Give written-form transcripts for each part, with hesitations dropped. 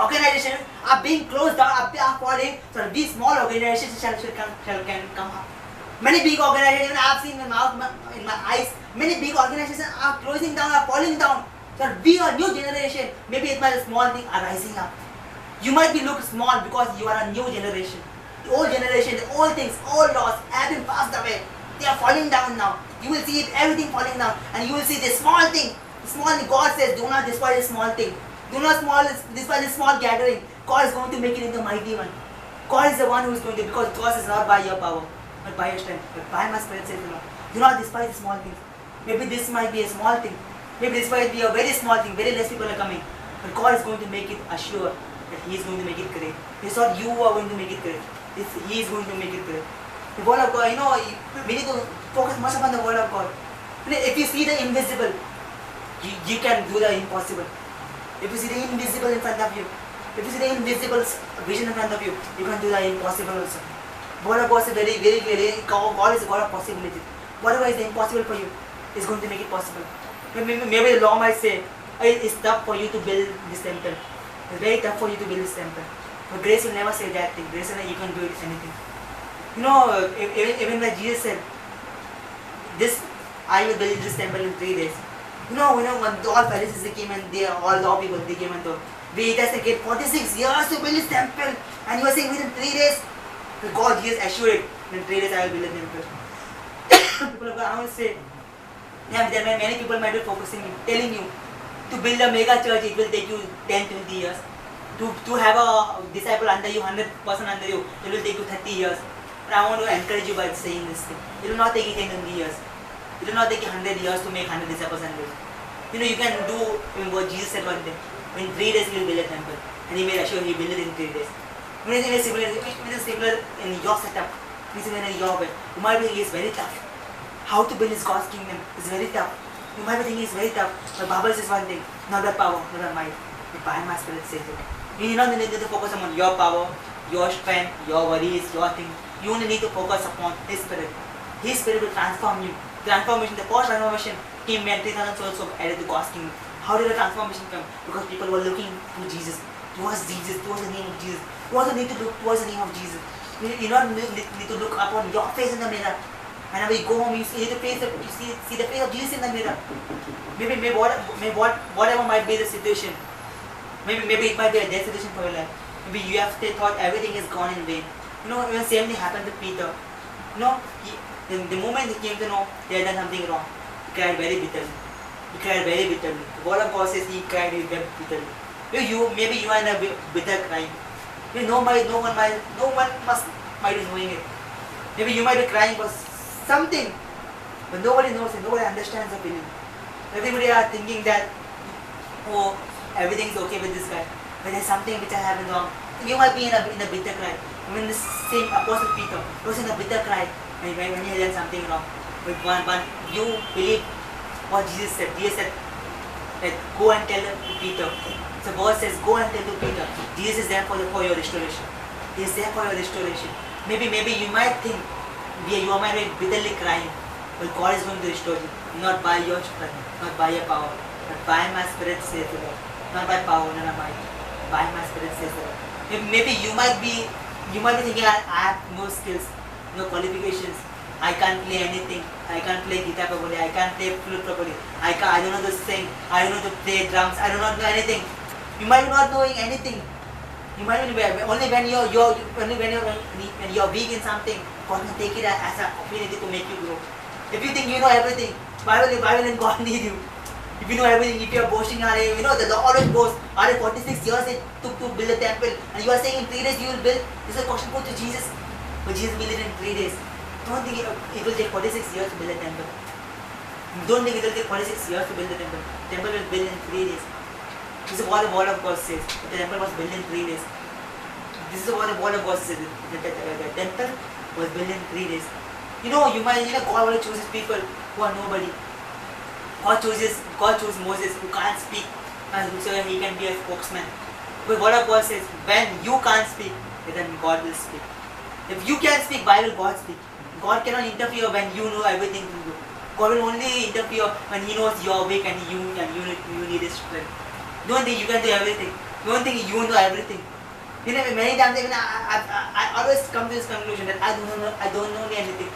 organizations are being closed down, are falling, so these small organizations can come up. Many big organizations, even I have seen in my eyes, many big organizations are closing down, are falling down. So we are new generation, maybe it's my small thing are rising up. You might be look small because you are a new generation. The old generation, the old things, old laws have been passed away. They are falling down now. You will see it, everything falling down, and you will see the small thing. The small thing. God says, do not despise the small thing. Do not despise the small gathering. God is going to make it into a mighty one. God is the one who is going to, because God is not by your power, but by your strength, but by my spirit, says the Lord. Do not despise the small things. Maybe this might be a small thing. Maybe this might be a very small thing. Very less people are coming. But God is going to make it assure that He is going to make it great. It's not you who are going to make it great. He is going to make it great. The word of God, we need to focus much upon the word of God. If you see the invisible, you can do the impossible. If you see the invisible in front of you, if you see the invisible vision in front of you, you can do the impossible also. The word of God is very, very clear. God is a God of possibility. Whatever is impossible for you is going to make it possible. Maybe the law might say, it's tough for you to build this temple. It's very tough for you to build this temple. But grace will never say that thing. Grace will say you can do anything. Even when Jesus said, I will build this temple in 3 days. When all Pharisees came and all law people, they came and told, it has taken 46 years to build this temple, and you are saying within 3 days? God, Jesus assured, in 3 days I will build a temple. People of God, I want to say, many people might be focusing, telling you, to build a mega church, it will take you 10-20 years. To have a disciple under you, 100% under you, it will take you 30 years. But I want to encourage you by saying this thing. It will not take you 10-20 years. It will not take you 100 years to make 100 disciples under you. You can do what Jesus said one day. In 3 days He will build a temple. And He made assure He will build it in 3 days. When it is similar in your setup, similar in your way. You might be thinking it's very tough. How to build God's kingdom is very tough. You might be thinking it's very tough. But Bible says one thing, not by power, not by might, but by my spirit, says it. You do not need to focus on your power, your strength, your worries, your thing. You only need to focus upon His Spirit. His Spirit will transform you. Transformation, the first transformation came when 3,000 souls were added to God's kingdom. How did the transformation come? Because people were looking to Jesus, towards the name of Jesus. You also need to look towards the name of Jesus. You don't need to look upon your face in the mirror. And when you go home, you see the face of Jesus in the mirror. Maybe whatever might be the situation. Maybe it might be a death situation for your life. Maybe you have thought everything is gone in vain. Even same thing happened to Peter. The moment he came to know they had done something wrong, he cried very bitterly. The word of God says he cried, he wept bitterly. Maybe you are in a bitter crying. No one might be knowing it. Maybe you might be crying for something, but nobody knows it. Nobody understands the feeling. Everybody are thinking that, everything is okay with this guy, but there's something which I haven't wrong. You might be in a bitter cry. The same Apostle Peter was in a bitter cry when he had done something wrong. But you believe what Jesus said. Jesus said that go and tell Peter. So God says, go and tell to Peter. Jesus is there for your restoration. He is there for your restoration. Maybe you might think, you might be bitterly crying, but God is going to restore you. Not by your strength, not by your power, but by my Spirit, says the Lord. Not by power, not by might. By my Spirit, says the Lord. Maybe you might be thinking, I have no skills, no qualifications. I can't play anything. I can't play guitar properly. I can't play flute properly. I don't know to sing. I don't know to play drums. I do not know anything. You might be not knowing anything. You might only when you're weak in something, God will take it as an opportunity to make you grow. If you think you know everything, why will God need you? If you know everything, if you are boasting, the Lord always boast, 46 years it took to build a temple, and you are saying in 3 days you will build. This is a question put to Jesus, but Jesus built it in 3 days. Don't think it will take 46 years to build a temple. Don't think it will take 46 years to build a temple. The temple will build in 3 days. This is what the word of God says. The temple was built in 3 days. This is what the word of God says. The temple was built in 3 days. God only chooses people who are nobody. God chose Moses, who can't speak, so he can be a spokesman. But what of God says, when you can't speak, then God will speak. If you can speak, why will God speak? God cannot interfere when you know everything to do. God will only interfere when He knows you are weak and you need His strength. Don't think you can do everything. Don't think you know everything. You know, many times even I always come to this conclusion that I don't know anything.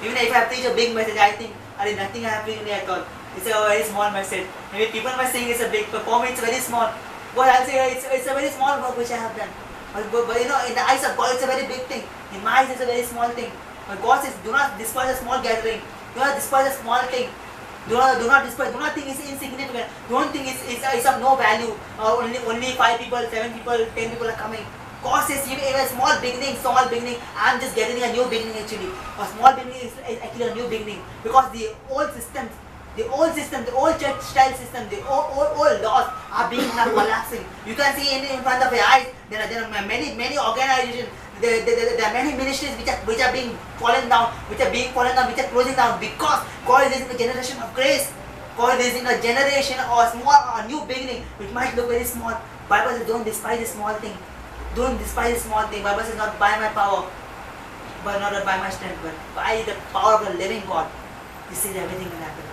Even if I preach a big message, I think nothing I have preached at all. It's a very small message. Maybe people might think it's a big, but for me it's very small. But I'll say it's a very small work which I have done. But you know, in the eyes of God, it's a very big thing. In my eyes, it's a very small thing. But God says, do not despise a small gathering. Do not despise a small thing. Do not despise. Do not think it's insignificant. Don't think it's of no value. Only 5 people, 7 people, 10 people are coming. God says, even a small beginning, I'm just getting a new beginning actually. A small beginning is actually a new beginning. Because the old church style system, the old laws are being collapsing. You can see in front of your eyes, there are many organizations, there are many ministries which are being fallen down, which are closing down because God is in a generation of grace. God is in a generation or a new beginning, which might look very small. Bible says, don't despise a small thing. Don't despise a small thing. Bible says, not by my power, but not by my strength, but by the power of the living God. He says everything will happen.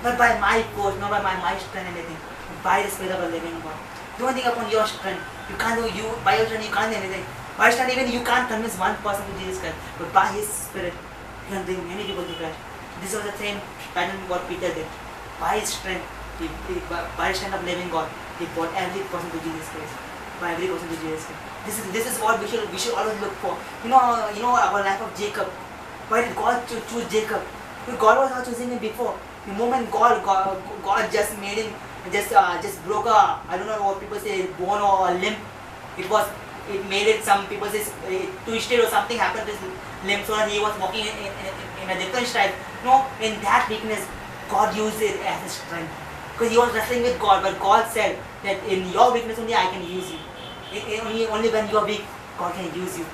Not by my force, not by my strength, anything, but by the Spirit of the living God. Don't think upon your strength. You can't do by your strength you can't do anything. By strength even you can't convince one person to Jesus Christ, but by His Spirit you can bring many people to Christ. This was the same pattern what Peter did. By his strength, by the strength of living God, he brought every person to Jesus Christ. By every person to Jesus Christ. This is what we should always look for. You know our life of Jacob. Why did God choose Jacob? Because God was not choosing him before. The moment God just made him, just broke a, I don't know what people say, bone or a limb. It made it, some people say twisted or something happened to his limb, so he was walking in a different style. No, in that weakness, God used it as a strength. Because he was wrestling with God, but God said that in your weakness only I can use you. Only when you are weak, God can use you.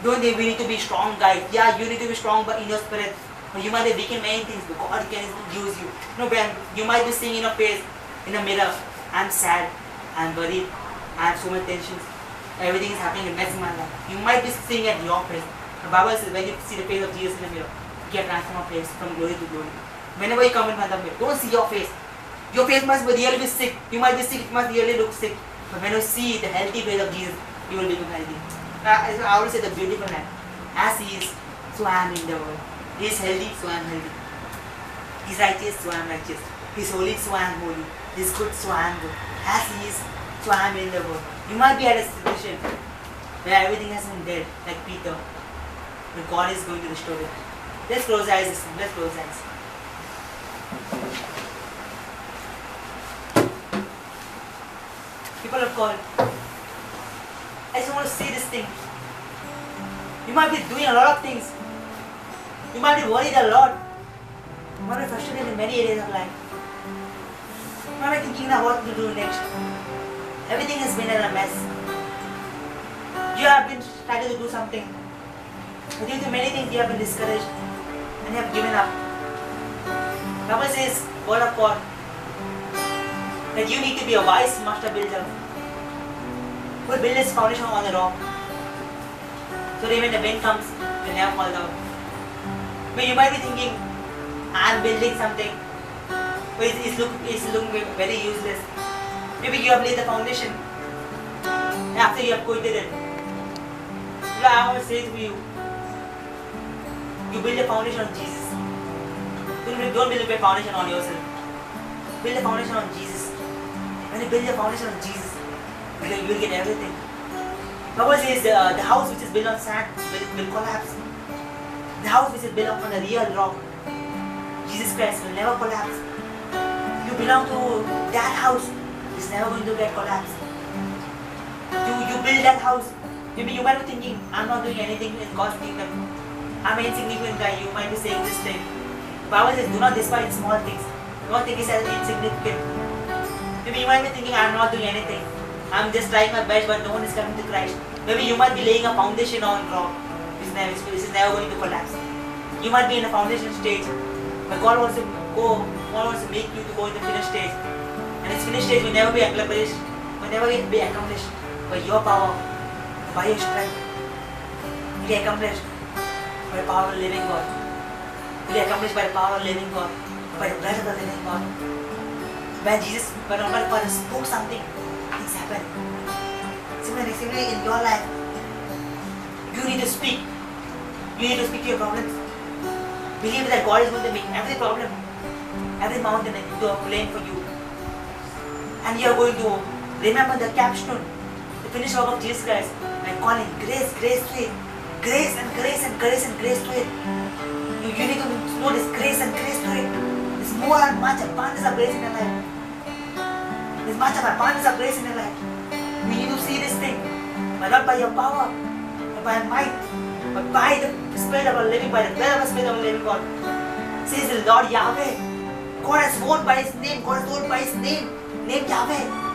Don't think we need to be strong, guys. Yeah, you need to be strong, but in your spirit. But you might be weak in many things, but God can use you. You know, when you might be seeing in your face, in the mirror, I'm sad, I'm worried, I have so many tensions. Everything is happening in mess in my life. You might be seeing at your face. The Bible says when you see the face of Jesus in the mirror, you get transformed face from glory to glory. Whenever you come in front of me, don't see your face. Your face must really be sick. You might be sick, it must really look sick. But when you see the healthy face of Jesus, you will become healthy. I always say the beautiful man. As he is, so I am in the world. He is healthy, so I am healthy. He is righteous, so I am righteous. He is holy, so I am holy. He is good, so I am good. As he is, so I am in the world. You might be at a situation where everything has been dead, like Peter. But God is going to restore it. Let's close our eyes. Let's close our eyes. People of God, I just want to say this thing. You might be doing a lot of things. You might be worried a lot. You might be frustrated in many areas of life. You might be thinking now what to do next. Everything has been in a mess. You have been trying to do something. But due to many things you have been discouraged and you have given up. The Bible says, word of God, that you need to be a wise master builder who will build his foundation on the rock. So that when the wind comes, it will never fall down. But you might be thinking, I am building something, but it's looking very useless. Maybe you have laid the foundation after you have quitted it. I want to say to you, you build a foundation on Jesus. Don't build a foundation on yourself. Build a foundation on Jesus. When you build a foundation on Jesus, you will get everything. Bible says the house which is built on sand will collapse. The house which is built upon a real rock, Jesus Christ, will never collapse. You belong to that house. It's never going to get collapsed. You build that house. Maybe you might be thinking, I'm not doing anything in God's kingdom. I'm an insignificant guy. You might be saying this thing. Bible says, do not despise small things. Don't think it's as insignificant. Maybe you might be thinking, I'm not doing anything. I'm just trying my best, but no one is coming to Christ. Maybe you might be laying a foundation on rock. This is never going to collapse. You might be in a foundation stage, but God wants to make you to go in the finished stage. And this finished stage will never be accomplished, by your power, by your strength. It will be accomplished by the power of the living God. It will be accomplished by the power of the living God, by the breath of the living God. When Almighty Father spoke something, things happened. Similarly, in your life, you need to speak. You need to speak to your problems. Believe that God is going to make every problem, every mountain into a plain for you. And you are going to remember the capstone, the finished work of Jesus Christ, by calling grace, grace to it. Grace and grace and grace and grace to it. You need to know this grace and grace to it. There's more and much abundance of grace in your life. There's much of abundance of grace in your life. We need to see this thing, but not by your power, but by might, but by the Spirit of our living, by the breath of the Spirit of our living God. Says the Lord Yahweh. God has sworn by His name. God has sworn by His name. Name Yahweh.